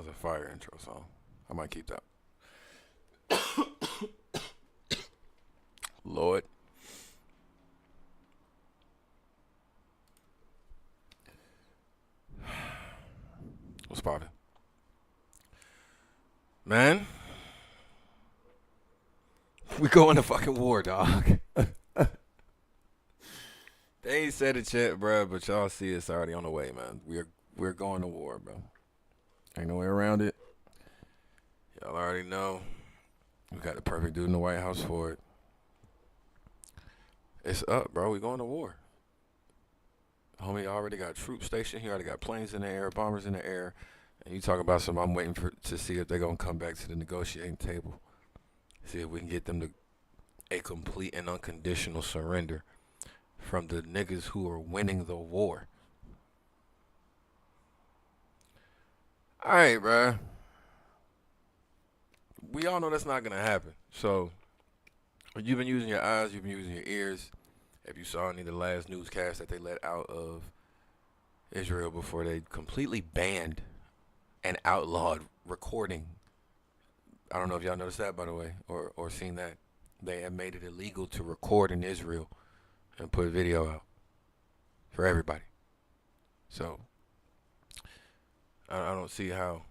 was a fire intro song. I might keep that. Lord. What's poppin'? Man, we going to fucking war, dog. They ain't said it yet, bro, but y'all see it's already on the way, man. We're going to war, bro. Ain't no way around it. Y'all already know. We got the perfect dude in the White House for it. It's up, bro. We going to war. Homie already got troops stationed. He already got planes in the air, bombers in the air. And you talk about some. I'm waiting to see if they're gonna come back to the negotiating table. See if we can get them to a complete and unconditional surrender from the niggas who are winning the war. All right, bro. We all know that's not gonna happen. So you've been using your eyes, you've been using your ears. If you saw any of the last newscasts that they let out of Israel before they completely banned and outlawed recording. I don't know if y'all noticed that, by the way, or seen that. They have made it illegal to record in Israel and put video out for everybody. So I don't see how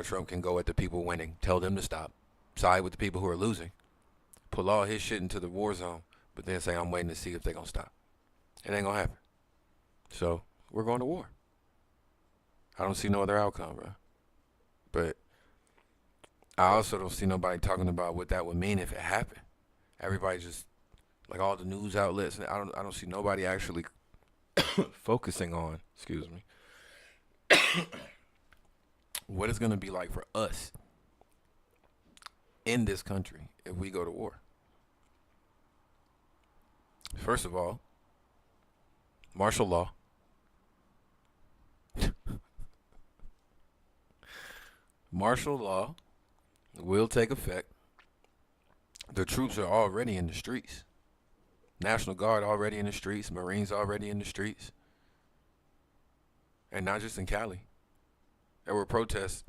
Trump can go at the people winning, tell them to stop, side with the people who are losing, pull all his shit into the war zone, but then say I'm waiting to see if they're gonna stop. It ain't gonna happen. So we're going to war. I don't see no other outcome, bro. But I also don't see nobody talking about what that would mean if it happened. Everybody just like all the news outlets. I don't see nobody actually focusing on. Excuse me. What it's gonna be like for us in this country if we go to war. First of all, martial law. Martial law will take effect. The troops are already in the streets. National Guard already in the streets. Marines already in the streets. And not just in Cali. There were protests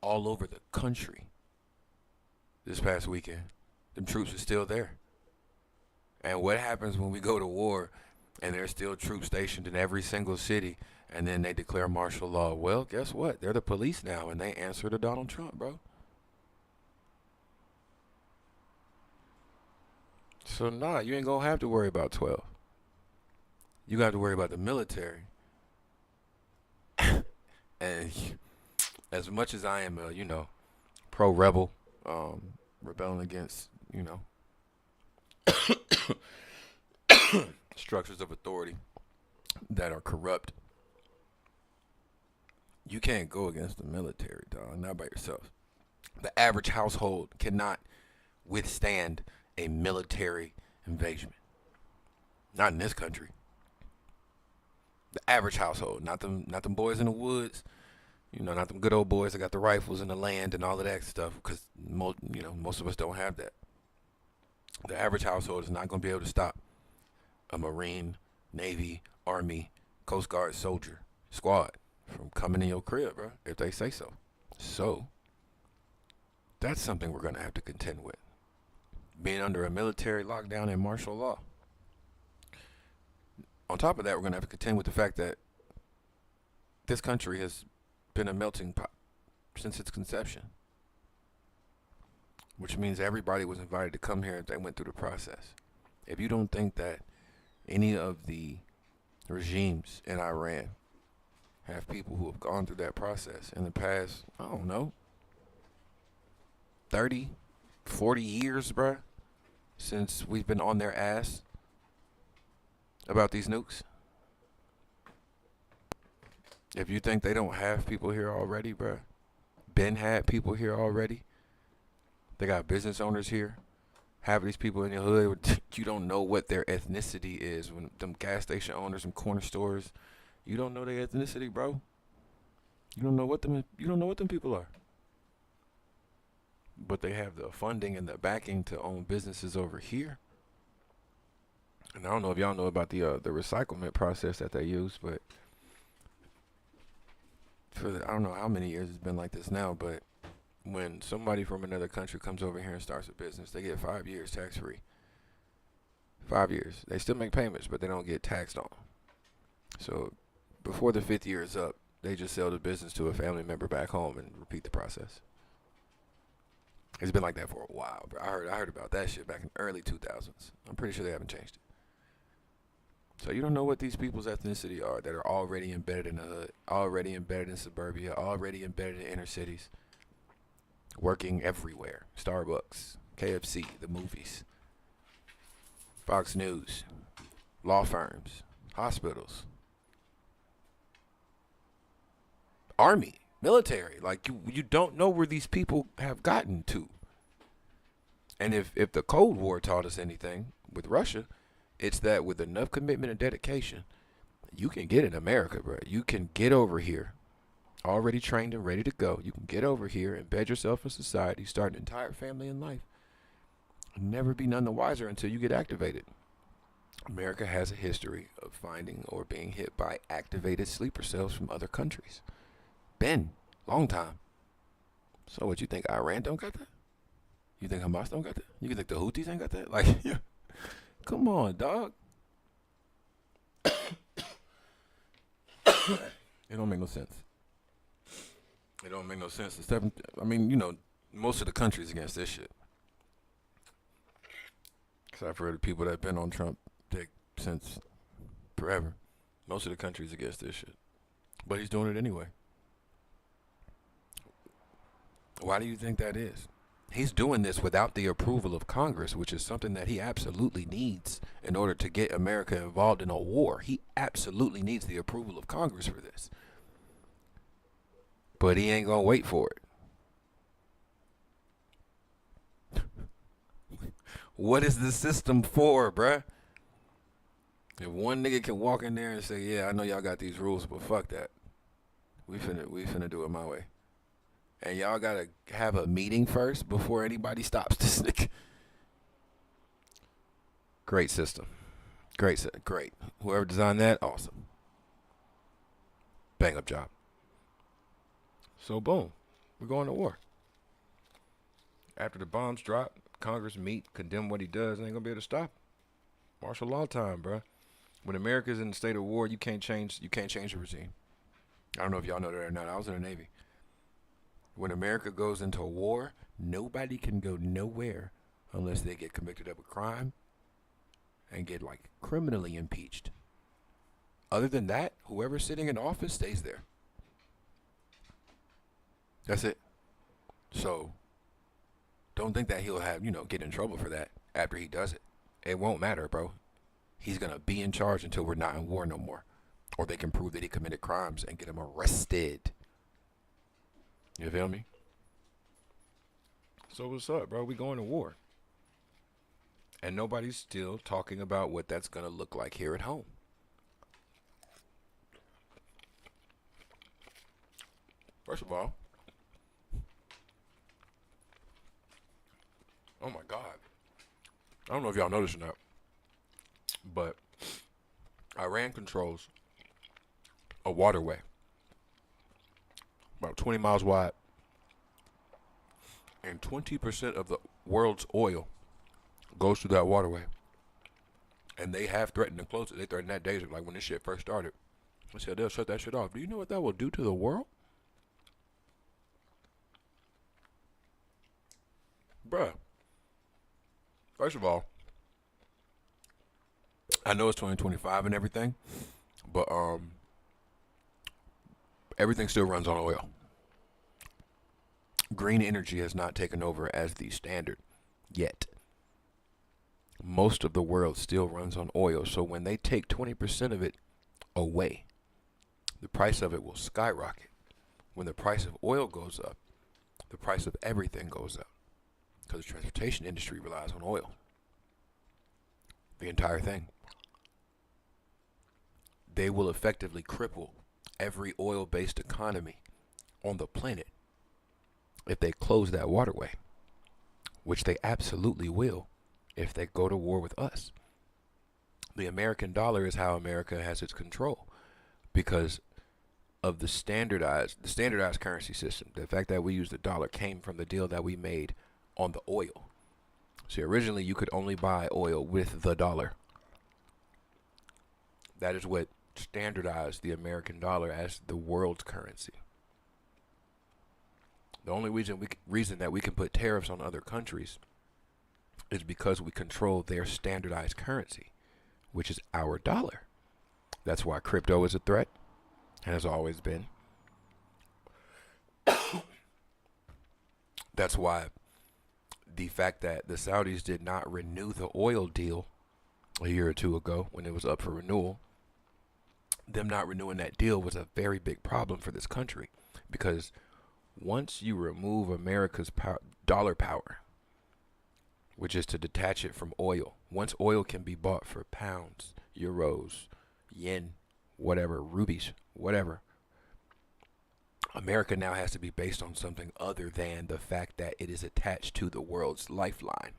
all over the country this past weekend. Them troops are still there. And what happens when we go to war and there's still troops stationed in every single city and then they declare martial law? Well, guess what? They're the police now and they answer to Donald Trump, bro. So, nah, you ain't gonna have to worry about 12. You got to worry about the military. And as much as I am, pro-rebel, rebelling against, structures of authority that are corrupt, you can't go against the military, dog, not by yourself. The average household cannot withstand a military invasion. Not in this country. The average household, not them boys in the woods, not them good old boys that got the rifles and the land and all of that stuff, because most of us don't have that. The average household is not going to be able to stop a Marine, Navy, Army, Coast Guard soldier squad from coming in your crib, bro, if they say so. So, that's something we're going to have to contend with. Being under a military lockdown and martial law. On top of that, we're going to have to contend with the fact that this country has been a melting pot since its conception. Which means everybody was invited to come here if they went through the process. If you don't think that any of the regimes in Iran have people who have gone through that process in the past, I don't know, 30, 40 years, bruh, since we've been on their ass about these nukes. If you think they don't have people here already, bruh, Ben had people here already. They got business owners here. Have these people in your hood, you don't know what their ethnicity is. When them gas station owners, them corner stores, you don't know their ethnicity, bro. You don't know what them people are. But they have the funding and the backing to own businesses over here. And I don't know if y'all know about the recyclement process that they use, but I don't know how many years it's been like this now, but when somebody from another country comes over here and starts a business, they get 5 years tax free. 5 years. They still make payments, but they don't get taxed on. So before the fifth year is up, they just sell the business to a family member back home and repeat the process. It's been like that for a while. But I heard about that shit back in the early 2000s. I'm pretty sure they haven't changed it. So you don't know what these people's ethnicity are that are already embedded in the hood, already embedded in suburbia, already embedded in inner cities, working everywhere. Starbucks, KFC, the movies, Fox News, law firms, hospitals, army, military. Like you don't know where these people have gotten to. And if the Cold War taught us anything with Russia, it's that with enough commitment and dedication, you can get in America, bro. You can get over here, already trained and ready to go. You can get over here, embed yourself in society, start an entire family in life, and never be none the wiser until you get activated. America has a history of finding or being hit by activated sleeper cells from other countries. Been long time. So what, you think Iran don't got that? You think Hamas don't got that? You think the Houthis ain't got that? Like, yeah. Come on, dog. It don't make no sense. It don't make no sense. Most of the countries against this shit. Except for the people that have been on Trump dick since forever. Most of the countries against this shit. But he's doing it anyway. Why do you think that is? He's doing this without the approval of Congress, which is something that he absolutely needs in order to get America involved in a war. He absolutely needs the approval of Congress for this. But he ain't gonna wait for it. What is the system for, bruh? If one nigga can walk in there and say, yeah, I know y'all got these rules, but fuck that. We finna do it my way. And y'all gotta have a meeting first before anybody stops this nigga. Great system. Great. Whoever designed that, awesome. Bang up job. So boom, we're going to war. After the bombs drop, Congress meet, condemn what he does, and ain't gonna be able to stop him. Martial law time, bruh. When America's in a state of war, you can't change the regime. I don't know if y'all know that or not. I was in the Navy. When America goes into war, nobody can go nowhere unless they get convicted of a crime and get criminally impeached. Other than that, whoever's sitting in office stays there. That's it. So don't think that he'll have, get in trouble for that after he does it. It won't matter, bro. He's going to be in charge until we're not in war no more. Or they can prove that he committed crimes and get him arrested. You feel me? So what's up, bro? We going to war. And nobody's still talking about what that's going to look like here at home. First of all, oh my God. I don't know if y'all noticed or not, but Iran controls a waterway about 20 miles wide, and 20% of the world's oil goes through that waterway. And they have threatened to close it. They threatened that day, when this shit first started. They said they'll shut that shit off. Do you know what that will do to the world? Bruh. First of all, I know it's 2025 and everything, but everything still runs on oil. Green energy has not taken over as the standard yet. Most of the world still runs on oil, so when they take 20% of it away, the price of it will skyrocket. When the price of oil goes up, the price of everything goes up, because the transportation industry relies on oil. The entire thing. They will effectively cripple every oil-based economy on the planet if they close that waterway, which they absolutely will if they go to war with us. The American dollar is how America has its control, because of the standardized currency system. The fact that we use the dollar came from the deal that we made on the oil. See, originally you could only buy oil with the dollar. That is what standardized the American dollar as the world's currency. The only reason that we can put tariffs on other countries is because we control their standardized currency, which is our dollar. That's why crypto is a threat, and has always been. That's why the fact that the Saudis did not renew the oil deal a year or two ago when it was up for renewal, them not renewing that deal was a very big problem for this country, because once you remove America's dollar power, which is to detach it from oil, once oil can be bought for pounds, euros, yen, whatever, rupees, whatever, America now has to be based on something other than the fact that it is attached to the world's lifeline.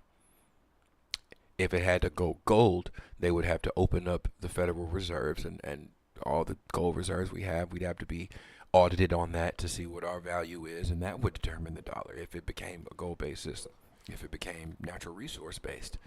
If it had to go gold, they would have to open up the Federal Reserves and all the gold reserves we have. We'd have to be audited on that to see what our value is, and that would determine the dollar if it became a gold-based system. If it became natural resource-based,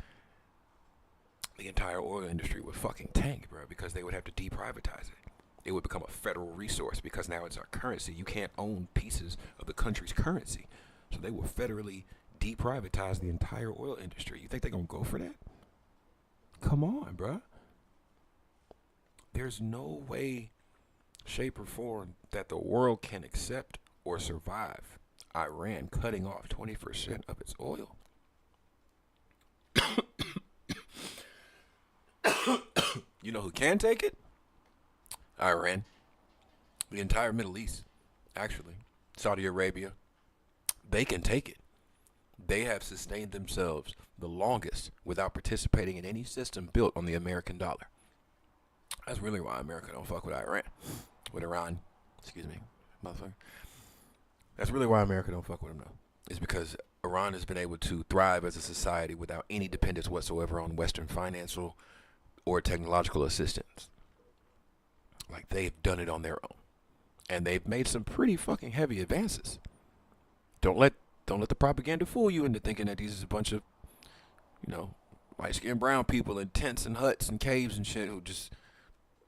the entire oil industry would fucking tank, bro, because they would have to deprivatize it. It would become a federal resource because now it's our currency. You can't own pieces of the country's currency. So they will federally deprivatize the entire oil industry. You think they're going to go for that? Come on, bro. There's no way, shape, or form that the world can accept or survive Iran cutting off 20% of its oil. You know who can take it? Iran. The entire Middle East, actually. Saudi Arabia. They can take it. They have sustained themselves the longest without participating in any system built on the American dollar. That's really why America don't fuck with Iran. With Iran. Excuse me, motherfucker. That's really why America don't fuck with them, though. It's because Iran has been able to thrive as a society without any dependence whatsoever on Western financial or technological assistance. Like, they've done it on their own. And they've made some pretty fucking heavy advances. Don't let the propaganda fool you into thinking that these is a bunch of, light-skinned brown people in tents and huts and caves and shit who just,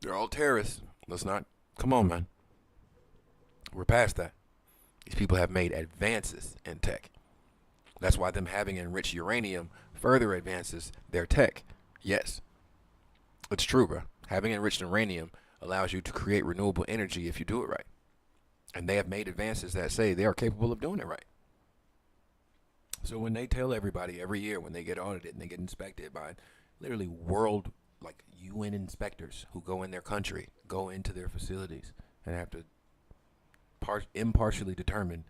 they're all terrorists. Let's not, come on, man. We're past that. These people have made advances in tech. That's why them having enriched uranium further advances their tech. Yes. It's true, bro. Having enriched uranium allows you to create renewable energy if you do it right. And they have made advances that say they are capable of doing it right. So when they tell everybody every year when they get audited and they get inspected by literally UN inspectors who go in their country, go into their facilities, and have to impartially determine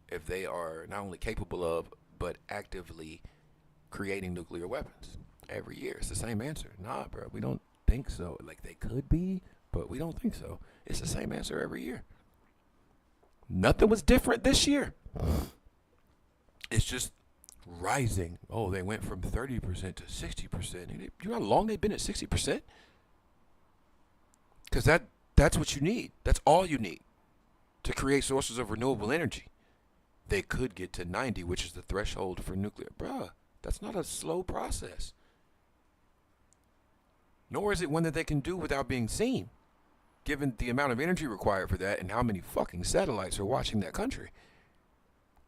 if they are not only capable of, but actively creating nuclear weapons. Every year, it's the same answer. Nah, bro, we don't think so. Like, they could be, but we don't think so. It's the same answer every year. Nothing was different this year. It's just rising. Oh, they went from 30% to 60%. You know how long they've been at 60%? Because that's what you need. That's all you need to create sources of renewable energy. They could get to 90, which is the threshold for nuclear. Bruh, that's not a slow process. Nor is it one that they can do without being seen, given the amount of energy required for that and how many fucking satellites are watching that country.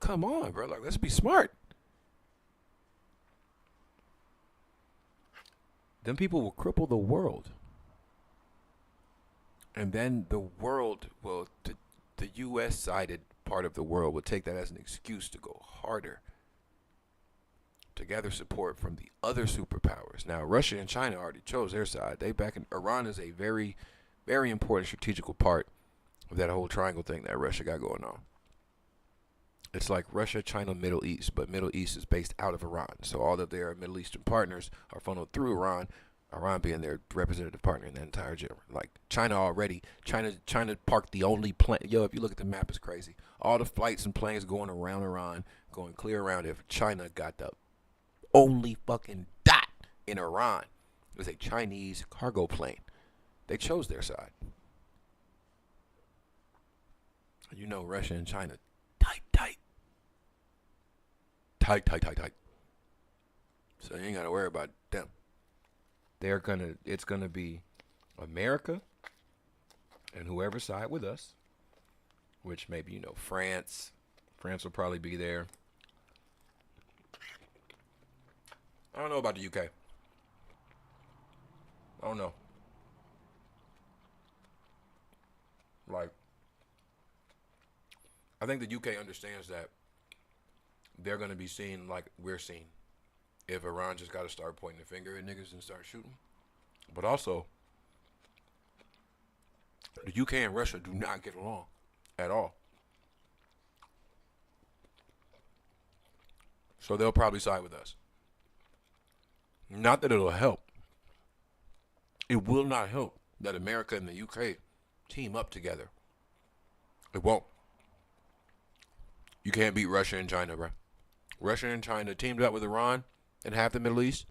Come on, bro. Like, let's be smart. Them people will cripple the world. And then the world will, the U.S.-sided part of the world will take that as an excuse to go harder, to gather support from the other superpowers. Now, Russia and China already chose their side. They back in Iran is a very, very important strategical part of that whole triangle thing that Russia got going on. It's like Russia, China, Middle East, but Middle East is based out of Iran. So all of their Middle Eastern partners are funneled through Iran, Iran being their representative partner in that entire general. Like, China parked the only plane. Yo, if you look at the map, it's crazy. All the flights and planes going around Iran, going clear around it. China got the only fucking dot in Iran. It was a Chinese cargo plane. They chose their side. You know, Russia and China, tight, tight, tight, tight, tight, tight. So you ain't gotta worry about them. It's gonna be America and whoever side with us, which maybe France. France will probably be there. I don't know about the UK. I don't know. Like, I think the UK understands that they're gonna be seen like we're seen. If Iran just got to start pointing the finger at niggas and start shooting, but also the UK and Russia do not get along at all. So they'll probably side with us. Not that it'll help. It will not help that America and the UK team up together. It won't. You can't beat Russia and China, bro. Russia and China teamed up with Iran in half the Middle East.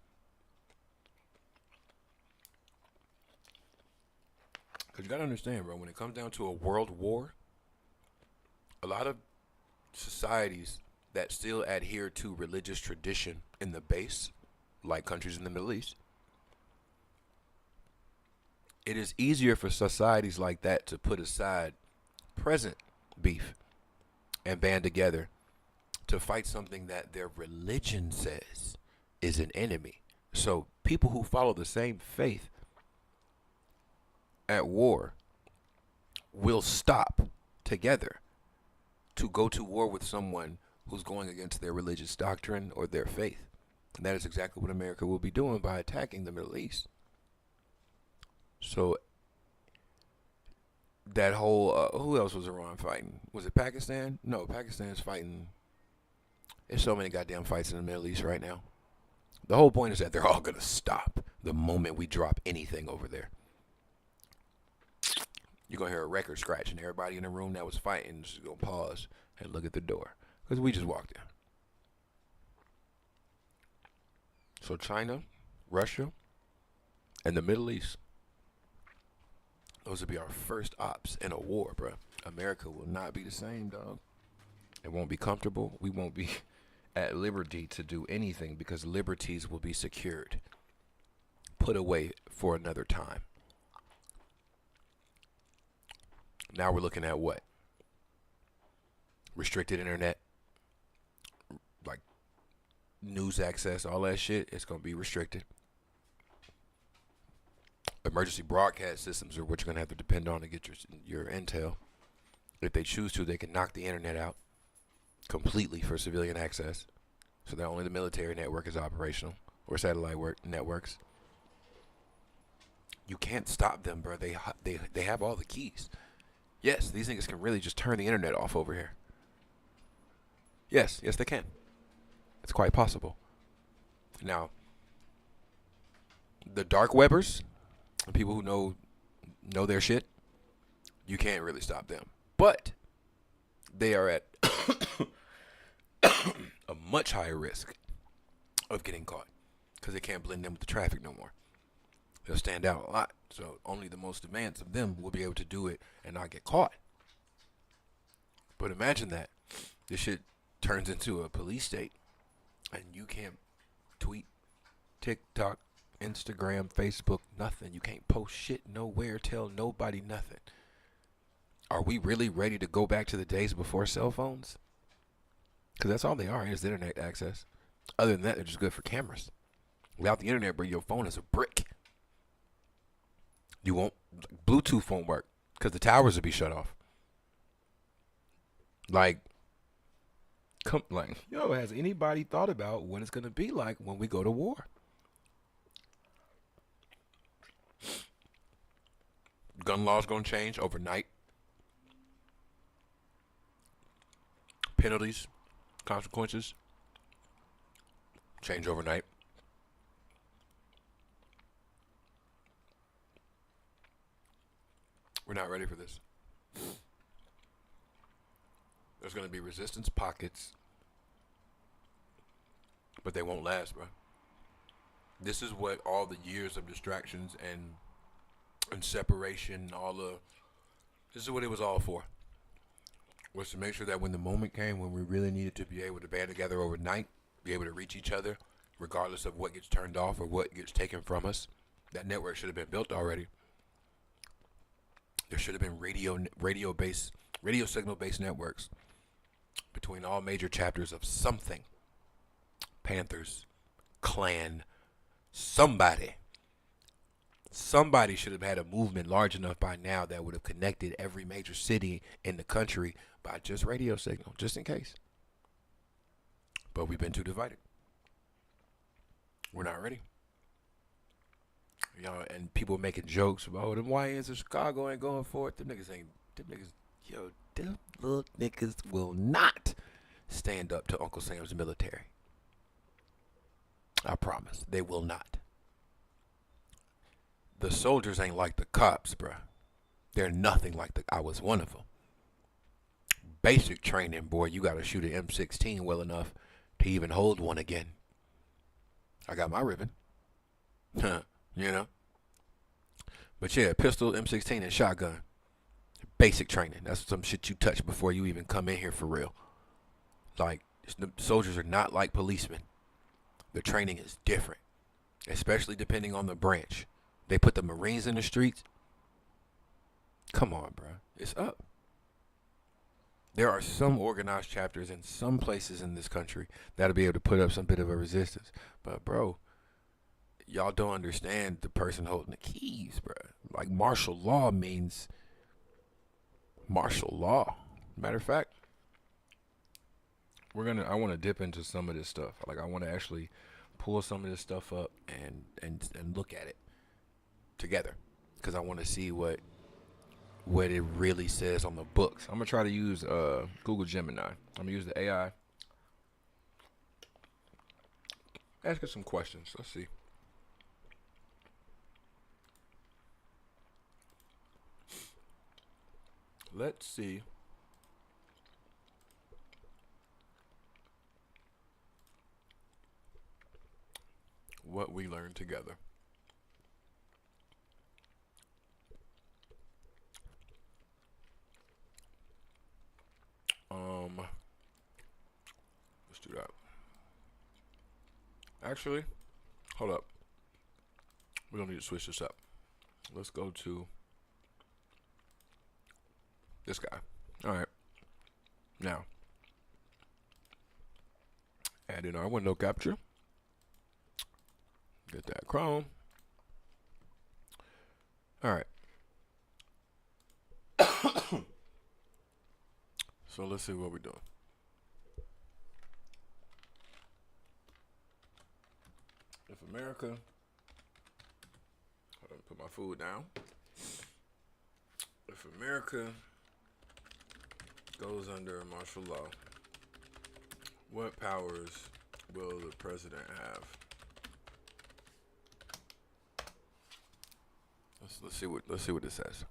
Because you got to understand, bro, when it comes down to a world war, a lot of societies that still adhere to religious tradition in the base, like countries in the Middle East, it is easier for societies like that to put aside present beef and band together to fight something that their religion says is an enemy. So people who follow the same faith at war will stop together to go to war with someone who's going against their religious doctrine or their faith. And that is exactly what America will be doing by attacking the Middle East. So that whole, who else was Iran fighting? Was it Pakistan? No, Pakistan's fighting. There's so many goddamn fights in the Middle East right now. The whole point is that they're all going to stop the moment we drop anything over there. You're going to hear a record scratch, and everybody in the room that was fighting is going to pause and look at the door. Because we just walked in. So China, Russia, and the Middle East. Those will be our first ops in a war, bro. America will not be the same, dog. It won't be comfortable. We won't be at liberty to do anything because liberties will be secured, put away for another time. Now we're looking at what? Restricted internet, like news access, all that shit. It's going to be restricted. Emergency broadcast systems are what you're going to have to depend on to get your intel. If they choose to, they can knock the internet out completely for civilian access, so that only the military network is operational, or satellite networks. You can't stop them, bro. They have all the keys. Yes, these niggas can really just turn the internet off over here. Yes, they can. It's quite possible. Now, the dark webbers, people who know their shit, you can't really stop them. But they are at a much higher risk of getting caught because they can't blend in with the traffic no more. They'll stand out a lot. So only the most advanced of them will be able to do it and not get caught. But imagine that. This shit turns into a police state and you can't tweet, TikTok, Instagram, Facebook, nothing. You can't post shit nowhere, tell nobody nothing. Are we really ready to go back to the days before cell phones? Because that's all they are, is internet access. Other than that, they're just good for cameras. Without the internet, bro, your phone is a brick. Bluetooth won't work because the towers will be shut off. Has anybody thought about what it's going to be like when we go to war? Gun laws going to change overnight. Penalties, consequences, change overnight. We're not ready for this. There's going to be resistance pockets, but they won't last, bro. This is what all the years of distractions and separation, this is what it was all for. was to make sure that when the moment came when we really needed to be able to band together overnight, be able to reach each other, regardless of what gets turned off or what gets taken from us, that network should have been built already. There should have been radio signal based networks between all major chapters of something. Panthers, Klan, somebody. Somebody should have had a movement large enough by now that would have connected every major city in the country by just radio signal, just in case. But we've been too divided. We're not ready. You know, and people making jokes about, oh, them YNs in Chicago ain't going for it. Them little niggas will not stand up to Uncle Sam's military. I promise. They will not. The soldiers ain't like the cops, bruh. They're nothing like I was one of them. Basic training, boy, you gotta shoot an M16 well enough to even hold one again. I got my ribbon. You know? But yeah, pistol, M16, and shotgun. Basic training. That's some shit you touch before you even come in here for real. Like, the soldiers are not like policemen. The training is different, especially depending on the branch. They put the Marines in the streets. Come on, bro. It's up. There are some organized chapters in some places in this country that'll be able to put up some bit of a resistance. But, bro, y'all don't understand the person holding the keys, bro. Like, martial law means martial law. Matter of fact, I want to dip into some of this stuff. Like, I want to actually pull some of this stuff up and look at it together, because I want to see what it really says on the books. I'm gonna try to use Google Gemini. I'm gonna use the AI. Ask it some questions. Let's see. Let's see. What we learned together. Let's do that. Actually, hold up. We don't need to switch this up. Let's go to this guy. All right. Now, add in our window capture. Get that Chrome. All right. So let's see what we're doing. If America, hold on, put my food down. If America goes under martial law, what powers will the president have? Let's see what it says.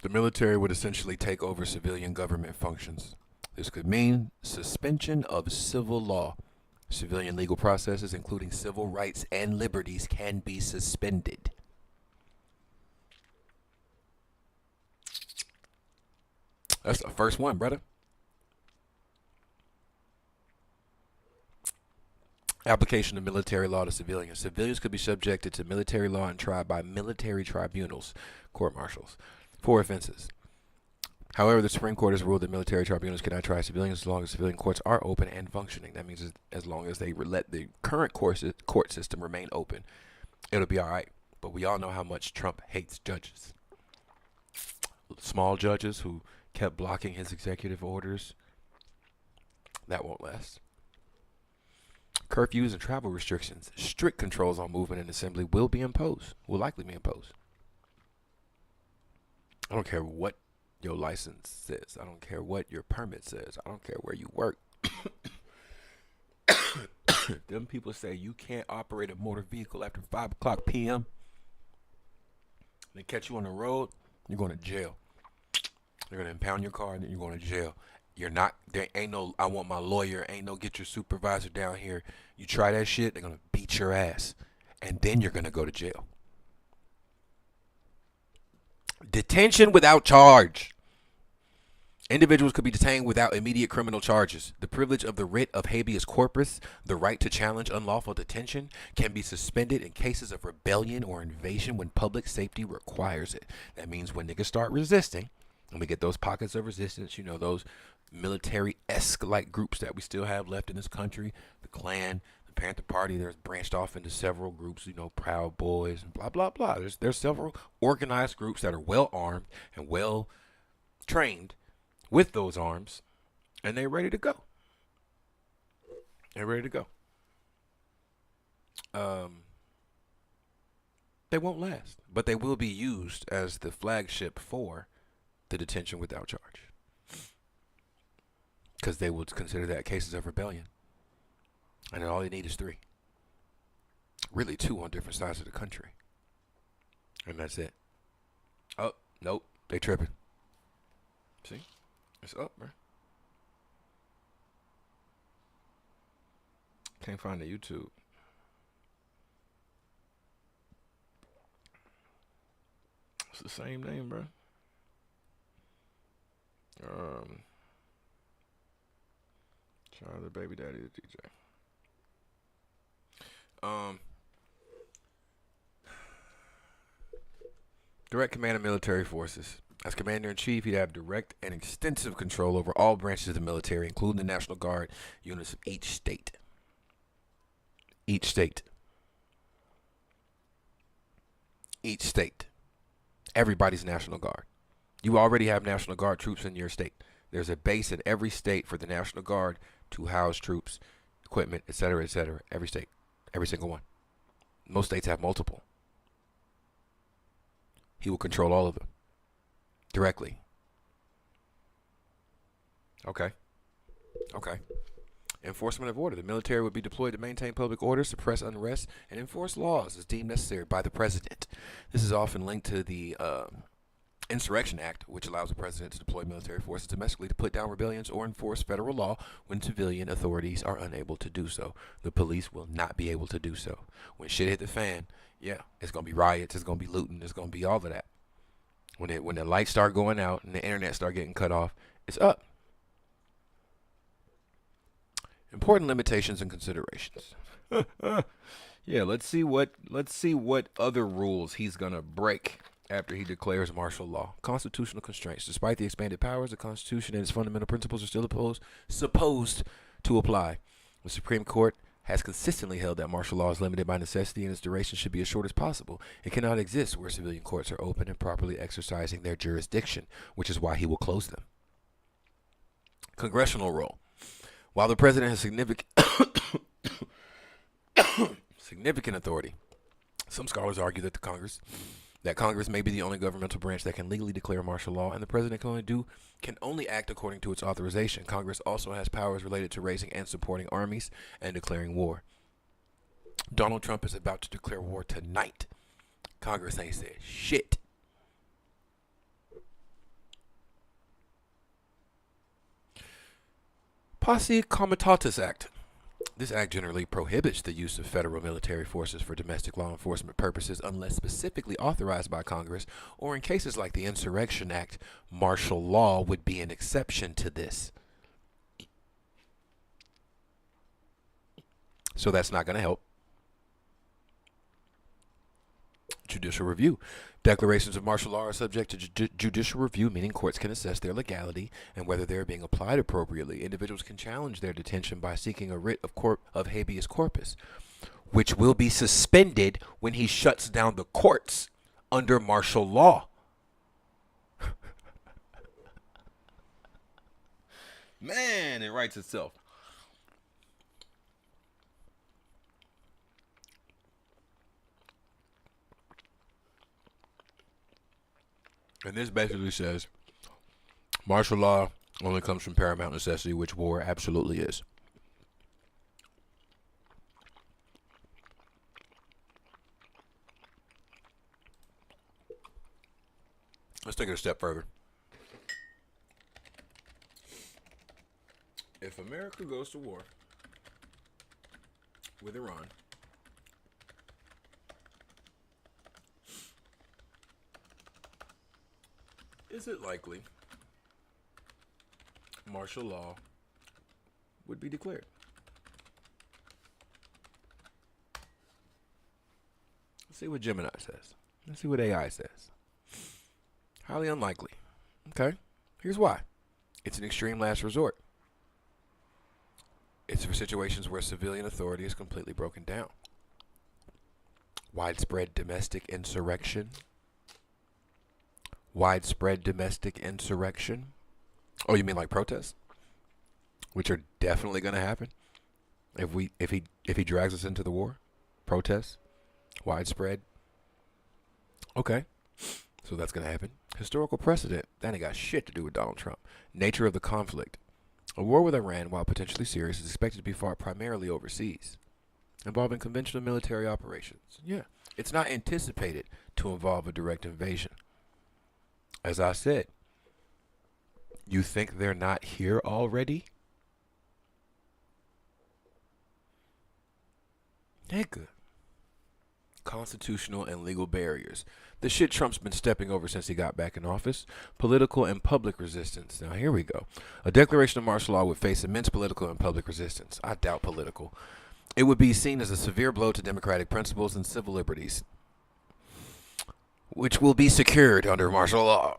The military would essentially take over civilian government functions. This could mean suspension of civil law. Civilian legal processes, including civil rights and liberties, can be suspended. That's the first one, brother. Application of military law to civilians. Civilians could be subjected to military law and tried by military tribunals, court-martials, for offenses. However, the Supreme Court has ruled that military tribunals cannot try civilians as long as civilian courts are open and functioning. That means as long as they let the current court system remain open, it'll be all right. But we all know how much Trump hates judges. Small judges who kept blocking his executive orders. That won't last. Curfews and travel restrictions. Strict controls on movement and assembly will likely be imposed. I don't care what your license says. I don't care what your permit says. I don't care where you work. Them people say you can't operate a motor vehicle after 5 o'clock p.m. They catch you on the road, you're going to jail. They're going to impound your car and then you're going to jail. You're not. There ain't no. I want my lawyer. Ain't no. Get your supervisor down here. You try that shit, they're gonna beat your ass, and then you're gonna go to jail. Detention without charge. Individuals could be detained without immediate criminal charges. The privilege of the writ of habeas corpus, the right to challenge unlawful detention, can be suspended in cases of rebellion or invasion when public safety requires it. That means when niggas start resisting, and we get those pockets of resistance, you know, those military-esque like groups that we still have left in this country, the Klan, the Panther Party, there's branched off into several groups, you know, Proud Boys and blah, blah, blah. There's several organized groups that are well armed and well trained with those arms, and they're ready to go. They're ready to go. They won't last, but they will be used as the flagship for the detention without charge, because they would consider that cases of rebellion, and all they need is 3. Really, 2 on different sides of the country, and that's it. Oh, nope, they tripping. See? It's up, bro. Can't find the YouTube. It's the same name, bro. Child, the baby daddy, the DJ. Direct command of military forces. As commander-in-chief, he'd have direct and extensive control over all branches of the military, including the National Guard units of each state. Each state. Each state. Everybody's National Guard. You already have National Guard troops in your state. There's a base in every state for the National Guard to house troops, equipment, etc., etc. Every state. Every single one. Most states have multiple. He will control all of them. Directly. Okay. Enforcement of order. The military would be deployed to maintain public order, suppress unrest, and enforce laws as deemed necessary by the president. This is often linked to the Insurrection Act, which allows the president to deploy military forces domestically to put down rebellions or enforce federal law when civilian authorities are unable to do so. The police will not be able to do so. When shit hit the fan, yeah, it's going to be riots, it's going to be looting, it's going to be all of that. When the lights start going out and the internet start getting cut off, it's up. Important limitations and considerations. Yeah, let's see what other rules he's gonna break after he declares martial law. Constitutional constraints. Despite the expanded powers, the Constitution and its fundamental principles are still supposed to apply. The Supreme Court has consistently held that martial law is limited by necessity and its duration should be as short as possible. It cannot exist where civilian courts are open and properly exercising their jurisdiction, which is why he will close them. Congressional role. While the president has significant authority, some scholars argue that Congress may be the only governmental branch that can legally declare martial law, and the president can only act according to its authorization. Congress also has powers related to raising and supporting armies and declaring war. Donald Trump is about to declare war tonight. Congress ain't said shit. Posse Comitatus Act. This act generally prohibits the use of federal military forces for domestic law enforcement purposes unless specifically authorized by Congress, or in cases like the Insurrection Act, martial law would be an exception to this. So that's not going to help. Judicial review. Declarations of martial law are subject to judicial review, meaning courts can assess their legality and whether they are being applied appropriately. Individuals can challenge their detention by seeking a writ of habeas corpus, which will be suspended when he shuts down the courts under martial law. Man, it writes itself. And this basically says martial law only comes from paramount necessity, which war absolutely is. Let's take it a step further. if America goes to war with Iran, is it likely martial law would be declared? Let's see what Gemini says. Let's see what AI says. Highly unlikely. Okay, here's why. It's an extreme last resort. It's for situations where civilian authority is completely broken down. Widespread domestic insurrection. Widespread domestic insurrection. Oh, you mean like protests? Which are definitely going to happen if he drags us into the war? Protests? Widespread? Okay. So that's going to happen. Historical precedent. That ain't got shit to do with Donald Trump. Nature of the conflict. A war with Iran, while potentially serious, is expected to be fought primarily overseas, involving conventional military operations. Yeah. It's not anticipated to involve a direct invasion. As I said, you think they're not here already? Nigga. Constitutional and legal barriers. The shit Trump's been stepping over since he got back in office. Political and public resistance. Now here we go. A declaration of martial law would face immense political and public resistance. I doubt political. It would be seen as a severe blow to democratic principles and civil liberties, which will be secured under martial law,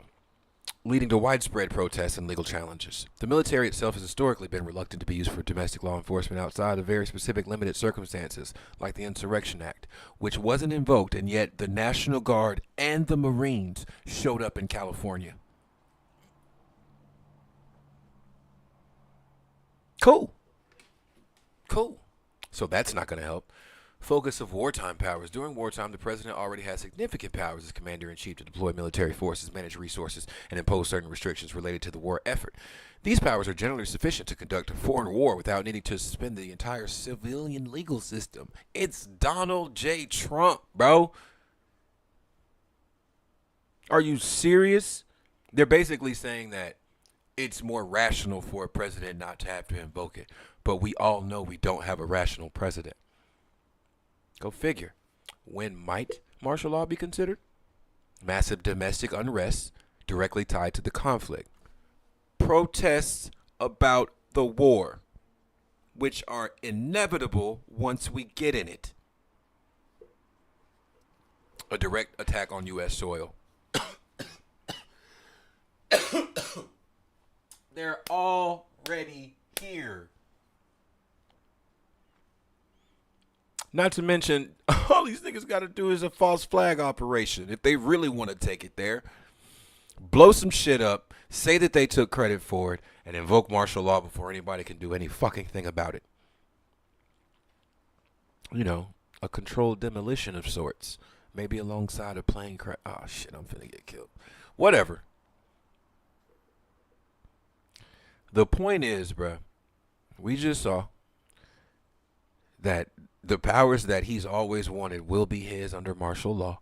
leading to widespread protests and legal challenges. The military itself has historically been reluctant to be used for domestic law enforcement outside of very specific limited circumstances, like the Insurrection Act, which wasn't invoked, and yet the National Guard and the Marines showed up in California. Cool. So that's not going to help. Focus of wartime powers. During wartime, the president already has significant powers as commander-in-chief to deploy military forces, manage resources, and impose certain restrictions related to the war effort. These powers are generally sufficient to conduct a foreign war without needing to suspend the entire civilian legal system. It's Donald J. Trump, bro. Are you serious? They're basically saying that it's more rational for a president not to have to invoke it. But we all know we don't have a rational president. Go figure. When might martial law be considered? Massive domestic unrest directly tied to the conflict. Protests about the war, which are inevitable once we get in it. A direct attack on U.S. soil. They're already here. Not to mention, all these niggas got to do is a false flag operation. If they really want to take it there, blow some shit up, say that they took credit for it, and invoke martial law before anybody can do any fucking thing about it. You know, a controlled demolition of sorts. Maybe alongside a plane crash. Oh, shit, I'm finna get killed. Whatever. The point is, bruh, we just saw that the powers that he's always wanted will be his under martial law.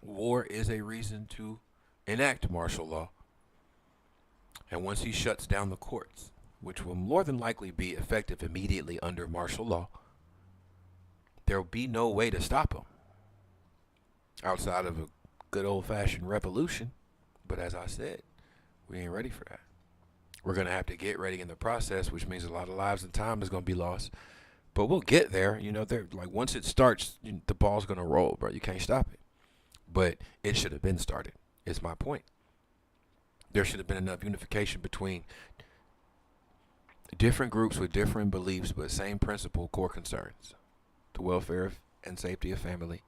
War is a reason to enact martial law. And once he shuts down the courts, which will more than likely be effective immediately under martial law, there will be no way to stop him outside of a good old-fashioned revolution. But as I said, we ain't ready for that. We're going to have to get ready in the process, which means a lot of lives and time is going to be lost. But we'll get there. You know, they're like, once it starts, the ball's going to roll, bro. You can't stop it. But it should have been started, is my point. There should have been enough unification between different groups with different beliefs, but same principle, core concerns. The welfare and safety of family.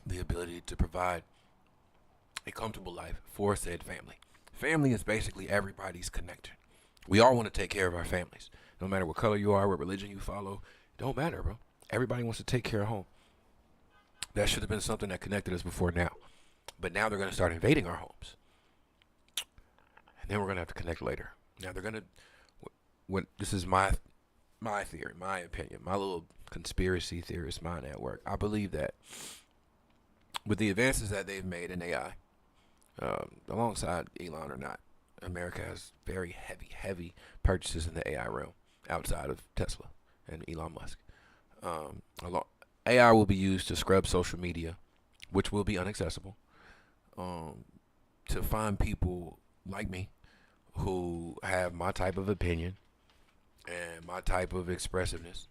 The ability to provide a comfortable life for said family. Family is basically everybody's connector. We all want to take care of our families. No matter what color you are, what religion you follow, it don't matter, bro. Everybody wants to take care of home. That should have been something that connected us before now. But now they're going to start invading our homes. And then we're going to have to connect later. Now they're going to, this is my theory, my opinion, my little conspiracy theorist mind at work. I believe that with the advances that they've made in AI, alongside Elon or not, America has very heavy purchases in the AI realm outside of Tesla and Elon Musk. Um, AI will be used to scrub social media, which will be inaccessible, um, to find people like me who have my type of opinion and my type of expressiveness,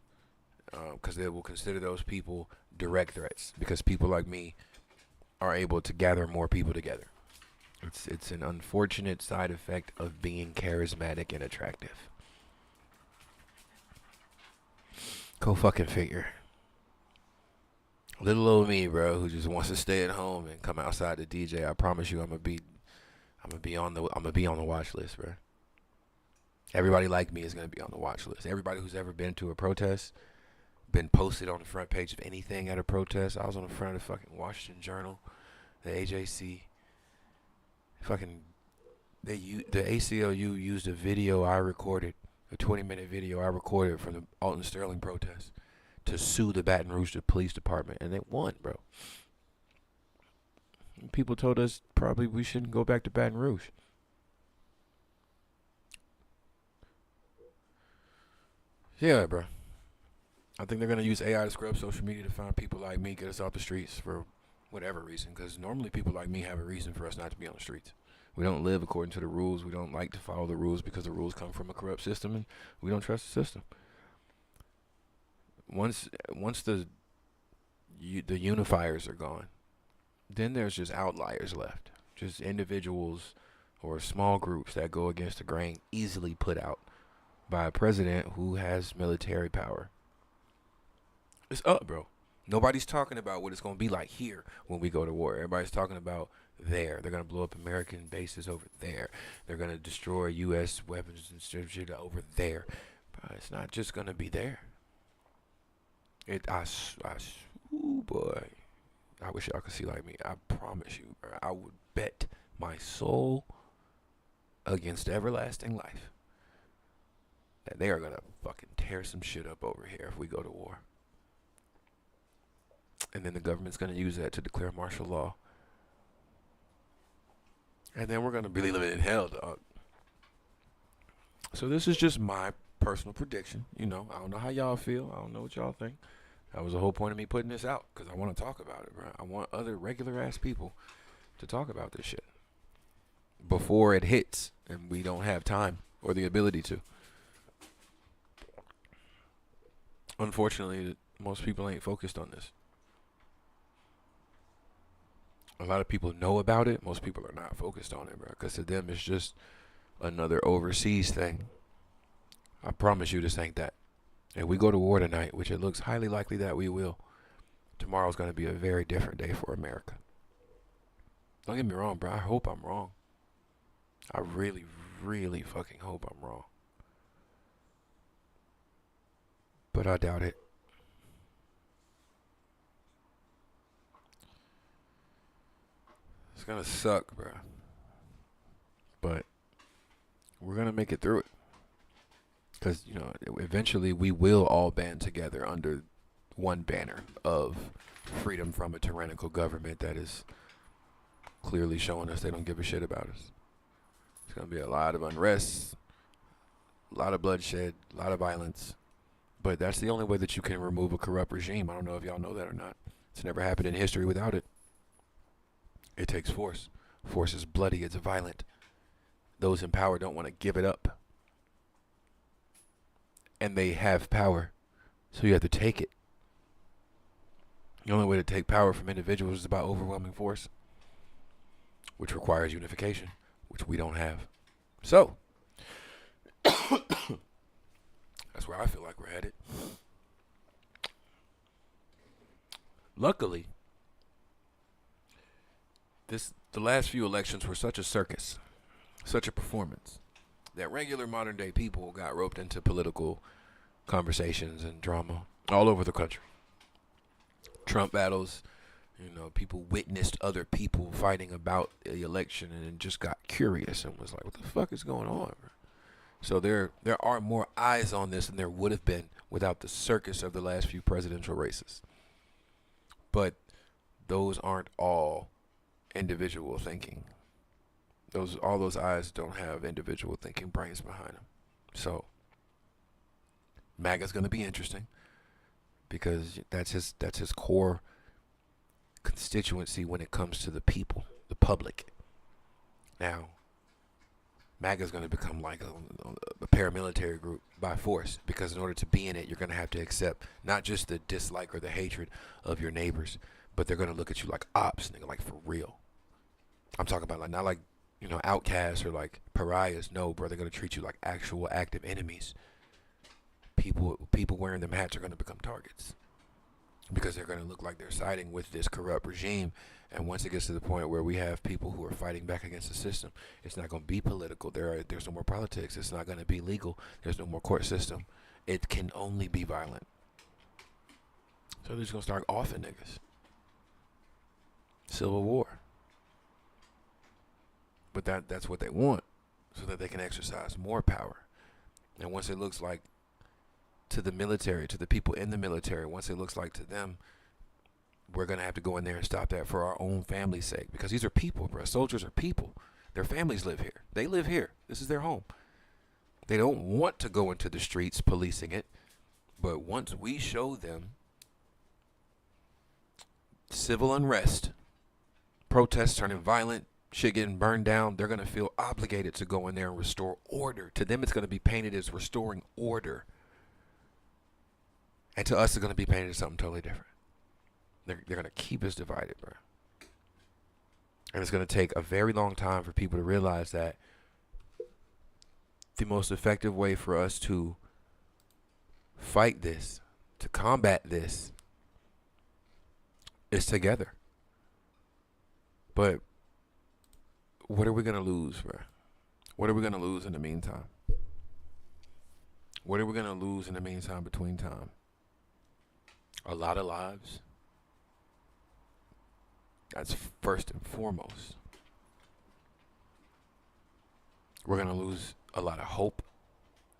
because they will consider those people direct threats because people like me are able to gather more people together. It's an unfortunate side effect of being charismatic and attractive. Go fucking figure. Little old me, bro, who just wants to stay at home and come outside to DJ. I promise you, I'm gonna be on the watch list, bro. Everybody like me is gonna be on the watch list. Everybody who's ever been to a protest, been posted on the front page of anything at a protest. I was on the front of the fucking Washington Journal, the AJC. Fucking, the ACLU used a video I recorded, a 20-minute video I recorded from the Alton Sterling protest, to sue the Baton Rouge Police Department, and they won, bro. People told us probably we shouldn't go back to Baton Rouge. Yeah, bro. I think they're gonna use AI to scrub social media to find people like me, get us off the streets for whatever reason. Because normally people like me have a reason for us not to be on the streets. We don't live according to the rules. We don't like to follow the rules because the rules come from a corrupt system, and we don't trust the system. Once the unifiers are gone, then there's just outliers left, just individuals or small groups that go against the grain, easily put out by a president who has military power. It's up, bro. Nobody's talking about what it's going to be like here when we go to war. Everybody's talking about there. They're going to blow up American bases over there. They're going to destroy U.S. weapons and shit over there. But it's not just going to be there. Ooh, boy. I wish y'all could see like me. I promise you, bro, I would bet my soul against everlasting life that they are going to fucking tear some shit up over here if we go to war. And then the government's going to use that to declare martial law. And then we're going to be living in hell, dog. So this is just my personal prediction. You know, I don't know how y'all feel. I don't know what y'all think. That was the whole point of me putting this out, because I want to talk about it, bro. I want other regular ass people to talk about this shit before it hits and we don't have time or the ability to. Unfortunately, most people ain't focused on this. A lot of people know about it. Most people are not focused on it, bro, because to them it's just another overseas thing. I promise you this ain't that. If we go to war tonight, which it looks highly likely that we will, tomorrow's going to be a very different day for America. Don't get me wrong, bro. I hope I'm wrong. I really, really fucking hope I'm wrong. But I doubt it. It's going to suck, bro. But we're going to make it through it. Because, you know, eventually we will all band together under one banner of freedom from a tyrannical government that is clearly showing us they don't give a shit about us. It's going to be a lot of unrest, a lot of bloodshed, a lot of violence. But that's the only way that you can remove a corrupt regime. I don't know if y'all know that or not. It's never happened in history without it. It takes force. Force is bloody. It's violent. Those in power don't want to give it up. And they have power, so you have to take it. The only way to take power from individuals is by overwhelming force, which requires unification, which we don't have. So, that's where I feel like we're headed. Luckily, the last few elections were such a circus, such a performance, that regular modern day people got roped into political conversations and drama all over the country. Trump battles, you know, people witnessed other people fighting about the election and just got curious and was like, what the fuck is going on, bro? So there are more eyes on this than there would have been without the circus of the last few presidential races. But those aren't all individual thinking. all those eyes don't have individual thinking brains behind them. So MAGA's going to be interesting because that's his core constituency when it comes to the people, the public. Now, MAGA is going to become like a paramilitary group by force because in order to be in it, you're going to have to accept not just the dislike or the hatred of your neighbors, but they're going to look at you like ops, nigga, like for real. I'm talking about like not like, you know, outcasts or like pariahs. No, bro, they're going to treat you like actual active enemies. People wearing them hats are going to become targets because they're going to look like they're siding with this corrupt regime. And once it gets to the point where we have people who are fighting back against the system, it's not going to be political. There's no more politics. It's not going to be legal. There's no more court system. It can only be violent. So they're just going to start offing niggas. Civil war. But that's what they want, so that they can exercise more power. And once it looks like to the military, to the people in the military, once it looks like to them, we're going to have to go in there and stop that for our own family's sake. Because these are people, bro. Soldiers are people. Their families live here. They live here. This is their home. They don't want to go into the streets policing it. But once we show them civil unrest, protests turning violent, shit getting burned down, they're going to feel obligated to go in there and restore order. To them, it's going to be painted as restoring order. And to us, it's going to be painted as something totally different. They're going to keep us divided, bro. And it's going to take a very long time for people to realize that the most effective way for us to fight this, to combat this, is together. But what are we going to lose, bro? What are we going to lose in the meantime? What are we going to lose in the meantime between time? A lot of lives. That's first and foremost. We're going to lose a lot of hope,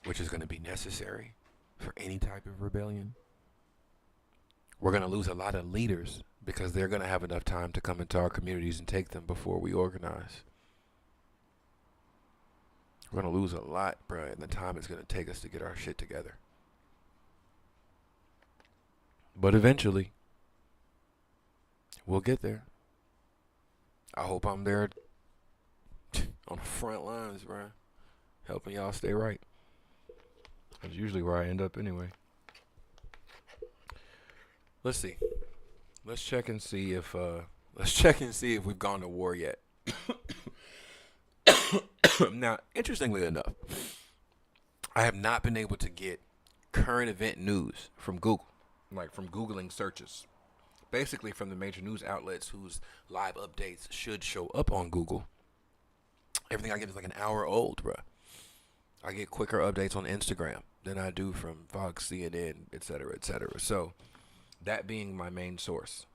which is going to be necessary for any type of rebellion. We're going to lose a lot of leaders because they're going to have enough time to come into our communities and take them before we organize. We're going to lose a lot, bro, in the time it's going to take us to get our shit together. But eventually, we'll get there. I hope I'm there on the front lines, bro, helping y'all stay right. That's usually where I end up anyway. Let's see. Let's check and see if we've gone to war yet. Now, interestingly enough, I have not been able to get current event news from Google, like from Googling searches. Basically from the major news outlets whose live updates should show up on Google. Everything I get is like an hour old, bro. I get quicker updates on Instagram than I do from Fox, CNN, etc., etc. So that being my main source,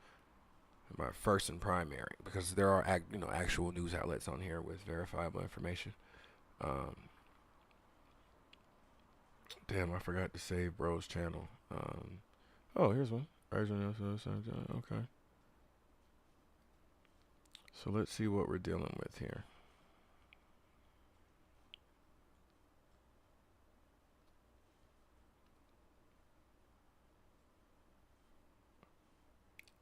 my first and primary, because there are actual news outlets on here with verifiable information. Damn, I forgot to save bro's channel. Oh, here's one. Okay. So let's see what we're dealing with here.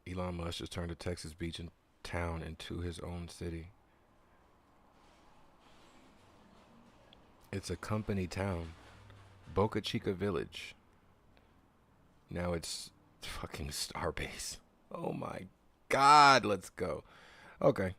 Elon Musk just turned a Texas beach and town into his own city. It's a company town. Boca Chica Village. Now it's fucking Starbase. Oh my God, let's go. Okay.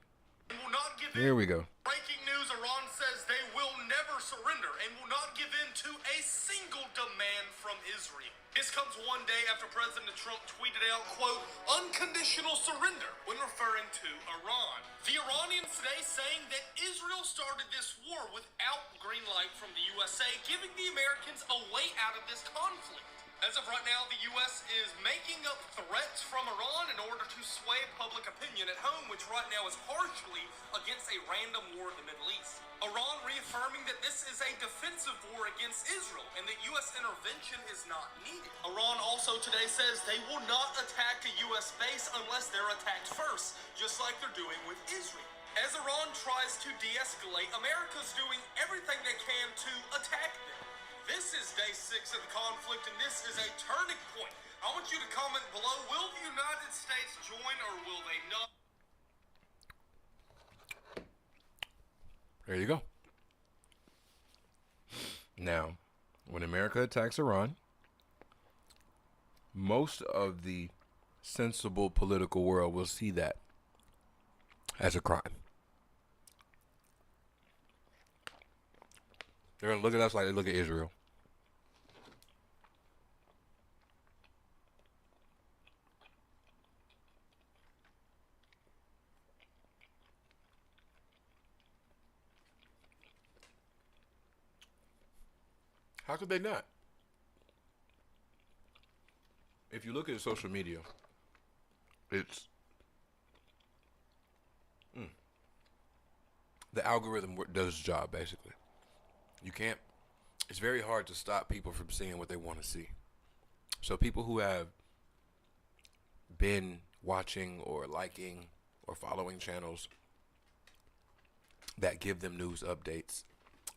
Here we go. Breaking news, Iran says they will never surrender and will not give in to a single demand from Israel. This comes one day after President Trump tweeted out, quote, unconditional surrender when referring to Iran. The Iranians today saying that Israel started this war without green light from the USA, giving the Americans a way out of this conflict. As of right now, the U.S. is making up threats from Iran in order to sway public opinion at home, which right now is harshly against a random war in the Middle East. Iran reaffirming that this is a defensive war against Israel and that U.S. intervention is not needed. Iran also today says they will not attack a U.S. base unless they're attacked first, just like they're doing with Israel. As Iran tries to de-escalate, America's doing everything they can to attack them. This is day 6 of the conflict, and this is a turning point. I want you to comment below, will the United States join or will they not? There you go. Now, when America attacks Iran, most of the sensible political world will see that as a crime. They're going to look at us like they look at Israel. How could they not? If you look at social media, it's the algorithm does its job, basically. You can't, it's very hard to stop people from seeing what they want to see. So people who have been watching or liking or following channels that give them news updates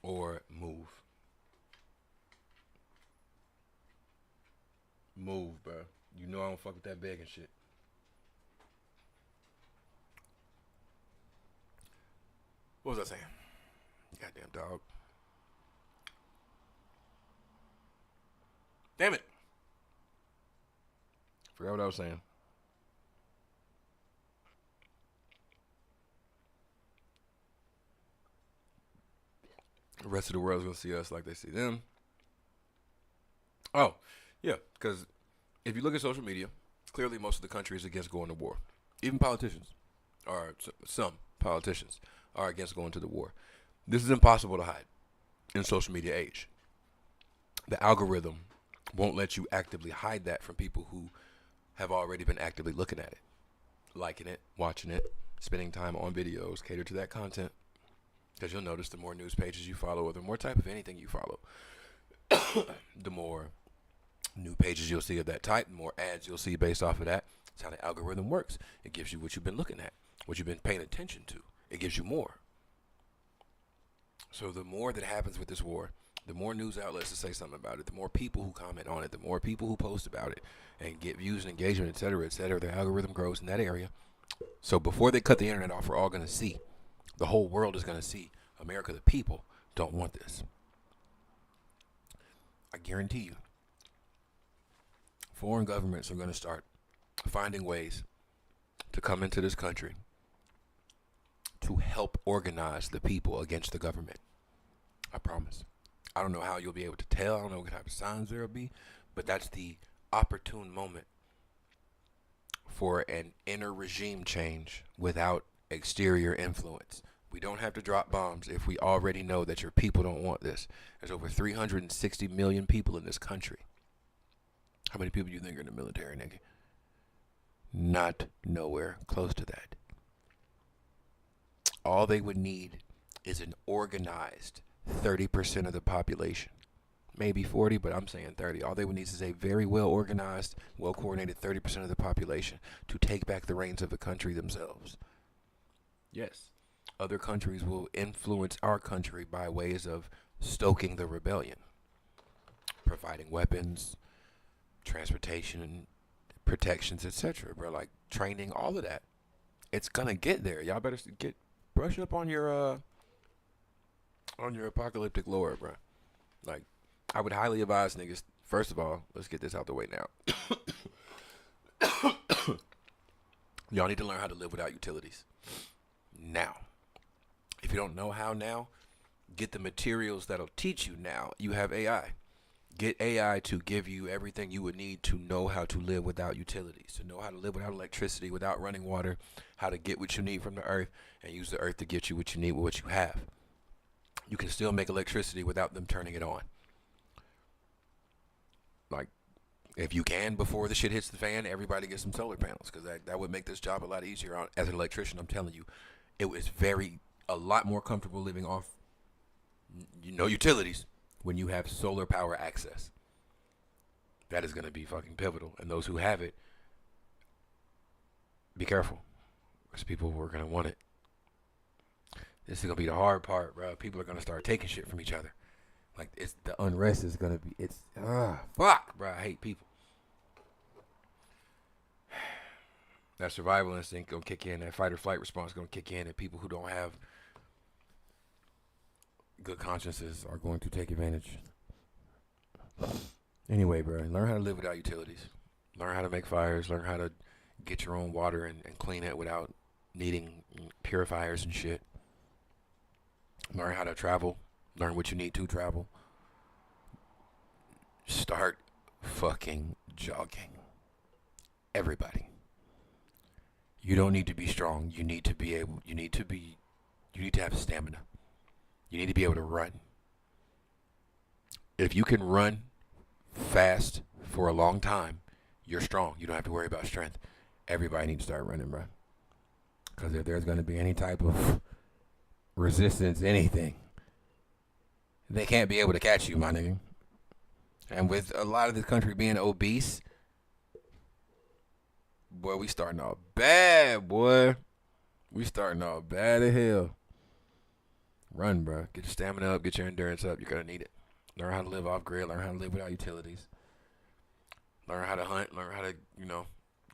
or move, bro. You know I don't fuck with that begging shit. What was I saying? Goddamn dog. Damn it. Forgot what I was saying. The rest of the world's gonna see us like they see them. Oh, yeah, because if you look at social media, clearly most of the country is against going to war. Even politicians, or some politicians, are against going to the war. This is impossible to hide in social media age. The algorithm won't let you actively hide that from people who have already been actively looking at it, liking it, watching it, spending time on videos catered to that content. Because you'll notice the more news pages you follow, or the more type of anything you follow, the more new pages you'll see of that type, the more ads you'll see based off of that. That's how the algorithm works. It gives you what you've been looking at, what you've been paying attention to. It gives you more. So the more that happens with this war, the more news outlets to say something about it, the more people who comment on it, the more people who post about it and get views and engagement, et cetera, the algorithm grows in that area. So before they cut the internet off, we're all going to see, the whole world is going to see, America, the people, don't want this. I guarantee you, foreign governments are going to start finding ways to come into this country to help organize the people against the government. I promise. I don't know how you'll be able to tell. I don't know what type of signs there'll be, but that's the opportune moment for an inner regime change without exterior influence. We don't have to drop bombs if we already know that your people don't want this. There's over 360 million people in this country. How many people do you think are in the military, nigga? Not nowhere close to that. All they would need is an organized 30% of the population. Maybe 40, but I'm saying 30. All they would need is a very well organized, well coordinated 30% of the population to take back the reins of the country themselves. Yes, other countries will influence our country by ways of stoking the rebellion, providing weapons, transportation, protections, etc. Bro, like training, all of that. It's gonna get there. Y'all better brush up on your apocalyptic lore, bro. Like, I would highly advise niggas. First of all, let's get this out the way now. Y'all need to learn how to live without utilities. Now. If you don't know how now, get the materials that'll teach you now. You have AI. Get AI to give you everything you would need to know how to live without utilities, to know how to live without electricity, without running water, how to get what you need from the earth and use the earth to get you what you need with what you have. You can still make electricity without them turning it on. Like, if you can, before the shit hits the fan, everybody gets some solar panels, because that would make this job a lot easier. As an electrician, I'm telling you, it was a lot more comfortable living off, utilities when you have solar power access. That is going to be fucking pivotal. And those who have it, be careful, because people who are going to want it This is gonna be the hard part, bro. People are gonna start taking shit from each other. Like it's the unrest is gonna be. It's fuck, bro. I hate people. That survival instinct gonna kick in. That fight or flight response gonna kick in, and people who don't have good consciences are going to take advantage. Anyway, bro, learn how to live without utilities. Learn how to make fires. Learn how to get your own water and clean it without needing purifiers and shit. Learn how to travel. Learn what you need to travel. Start fucking jogging. Everybody. You don't need to be strong. You need to be able, you need to have stamina. You need to be able to run. If you can run fast for a long time, you're strong. You don't have to worry about strength. Everybody needs to start running, bro. Because if there's going to be any type of resistance, anything, they can't be able to catch you, my nigga. And with a lot of this country being obese, boy, we starting off bad, boy. We starting off bad as hell. Run, bro. Get your stamina up. Get your endurance up. You're going to need it. Learn how to live off grid. Learn how to live without utilities. Learn how to hunt. Learn how to,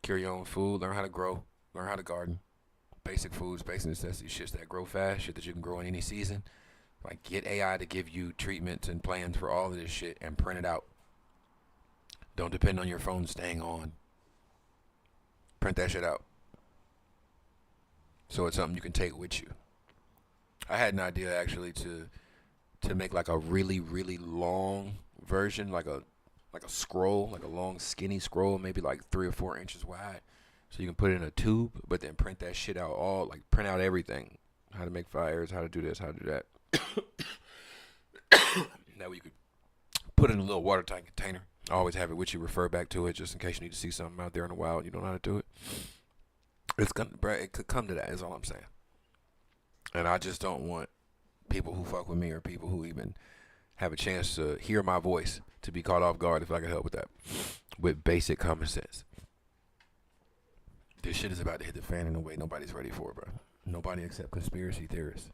cure your own food. Learn how to grow. Learn how to garden. Basic foods, basic necessities, shit that grow fast, shit that you can grow in any season. Like, get AI to give you treatments and plans for all of this shit and print it out. Don't depend on your phone staying on. Print that shit out. So it's something you can take with you. I had an idea, actually, to make, like, a really, really long version, like a scroll, like a long, skinny scroll, maybe, like, 3 or 4 inches wide. So you can put it in a tube, but then print that shit out print out everything. How to make fires, how to do this, how to do that. That way you could put it in a little watertight container. Always have it with you, refer back to it, just in case you need to see something out there in the wild and you don't know how to do it. It could come to that, is all I'm saying. And I just don't want people who fuck with me or people who even have a chance to hear my voice to be caught off guard if I can help with that. With basic common sense. This shit is about to hit the fan in a way nobody's ready for, bro. Nobody except conspiracy theorists.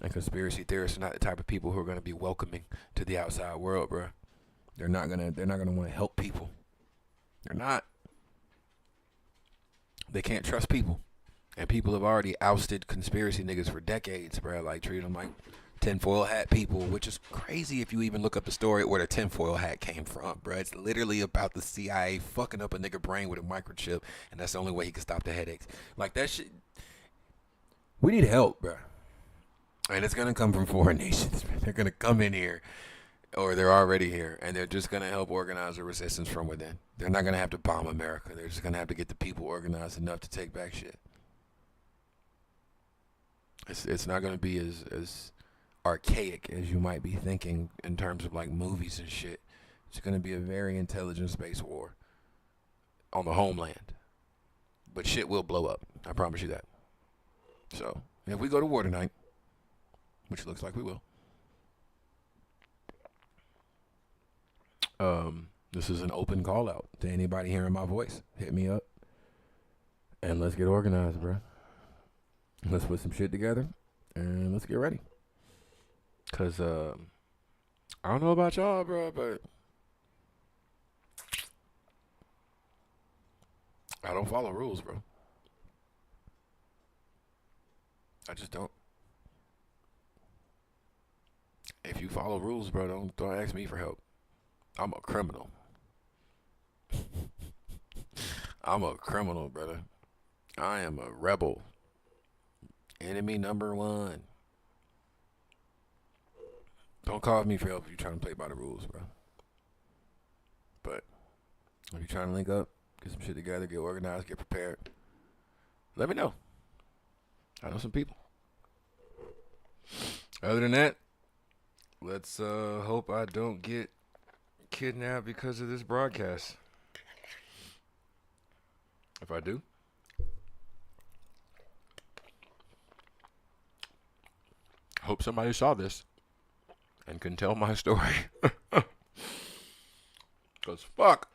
And conspiracy theorists are not the type of people who are going to be welcoming to the outside world, bro. They're not gonna want to help people. They're not. They can't trust people. And people have already ousted conspiracy niggas for decades, bro. Like, treat them like tinfoil hat people, which is crazy if you even look up the story where the tinfoil hat came from, bro. It's literally about the CIA fucking up a nigga brain with a microchip, and that's the only way he can stop the headaches. Like, that shit. We need help, bro. And it's going to come from foreign nations. They're going to come in here, or they're already here, and they're just going to help organize a resistance from within. They're not going to have to bomb America. They're just going to have to get the people organized enough to take back shit. It's not going to be as archaic as you might be thinking in terms of like movies and shit. It's going to be a very intelligent space war on the homeland. But shit will blow up. I promise you that. So, if we go to war tonight, which looks like we will, this is an open call out to anybody hearing my voice. Hit me up and let's get organized, bro. Let's put some shit together and let's get ready. Cause I don't know about y'all, bro, but I don't follow rules, bro. I just don't. If you follow rules, bro, don't ask me for help. I'm a criminal. I'm a criminal, brother. I am a rebel. Enemy number one. Don't call me for help if you're trying to play by the rules, bro. But if you're trying to link up, get some shit together, get organized, get prepared, let me know. I know some people. Other than that, let's hope I don't get kidnapped because of this broadcast. If I do, hope somebody saw this and can tell my story. Because fuck.